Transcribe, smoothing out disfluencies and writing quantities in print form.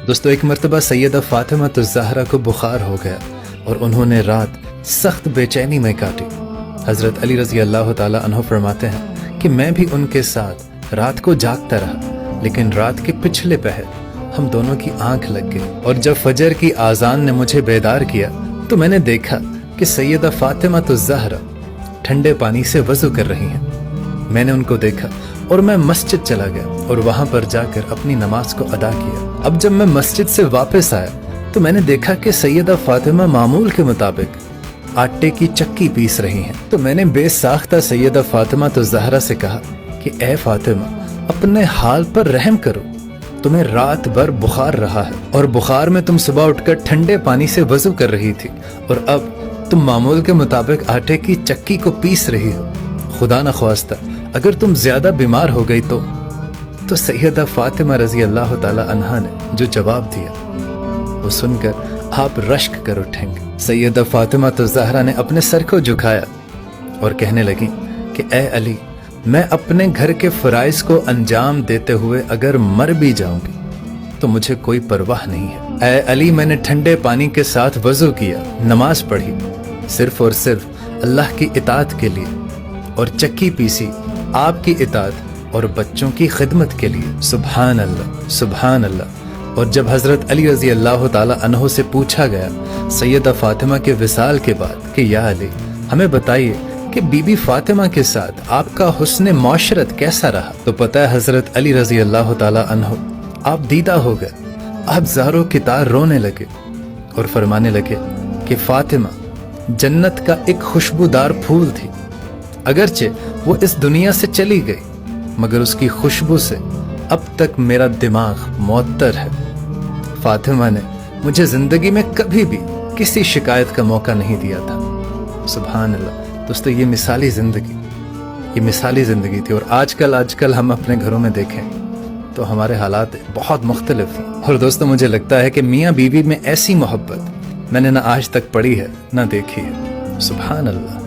दोस्तों, एक मरतबा सैयदा फातिमा ज़हरा को बुखार हो गया और उन्होंने रात सख्त बेचैनी में काटी। हज़रत अली रज़ी अल्लाह ताला अन्हु फरमाते हैं कि मैं भी उनके साथ रात को जागता रहा, लेकिन रात के पिछले पहर हम दोनों की आंख लग गई और जब फजर की आज़ान ने मुझे बेदार किया तो मैंने देखा कि सैयदा फातिमा ज़हरा ठंडे पानी से वज़ू कर रही हैं। मैंने उनको देखा और मैं मस्जिद चला गया और वहां पर जाकर अपनी नमाज को अदा किया। अब जब मैं मस्जिद से वापस आया तो मैंने देखा कि सैयदा फातिमा मामूल के मुताबिक आटे की चक्की पीस रही हैं। तो मैंने बेसाख्ता सैयदा फातिमा ज़हरा से कहा कि ए फातिमा, अपने हाल पर रहम करो, तुम्हें रात भर बुखार रहा है और बुखार में तुम सुबह उठकर ठंडे पानी से वजू कर रही थी और अब तुम मामूल के मुताबिक आटे की चक्की को पीस रही हो। खुदा न ख्वास्ता अगर तुम ज्यादा बीमार हो गई तो सैयदा फातिमा रजी अल्लाह ताला अन्हा ने जो जवाब दिया वो सुनकर आप रश्क कर उठेंगे। सैयदा फातिमा ज़हरा ने अपने सर को झुकाया और कहने लगी कि ए अली, मैं अपने घर के फराइज को अंजाम देते हुए अगर मर भी जाऊंगी तो मुझे कोई परवाह नहीं है। ए अली, मैंने ठंडे पानी के साथ वजू किया, नमाज पढ़ी, सिर्फ और सिर्फ अल्लाह की इताअत के लिए, और चक्की पीसी आपकी इताअत और बच्चों की खिदमत के लिए। सुभान अल्लाह, सुभान अल्लाह। और जब हज़रत अली रज़ी अल्लाह ताला अन्हु से पूछा गया सैयदा फातिमा के विसाल के बाद कि या अली, हमें बताइए कि बीबी फातिमा के साथ आपका हुस्न मौशरत कैसा रहा, तो पता है हज़रत अली रज़ी अल्लाह ताला अन्हु आप दीदा हो गए, आप ज़ारो की तार रोने लगे और फरमाने लगे कि फातिमा जन्नत का एक खुशबूदार फूल थी, अगरचे वो इस दुनिया से चली गई मगर उसकी खुशबू से अब तक मेरा दिमाग मुअत्तर है। फातिमा ने मुझे जिंदगी में कभी भी किसी शिकायत का मौका नहीं दिया था। सुभान अल्लाह। दोस्तों, ये मिसाली ज़िंदगी थी और आजकल हम अपने घरों में देखें तो हमारे हालात बहुत मुख्तलिफ हैं। और दोस्तों, मुझे लगता है कि मियाँ बीवी में ऐसी मोहब्बत मैंने ना आज तक पढ़ी है ना देखी है। सुभान अल्लाह।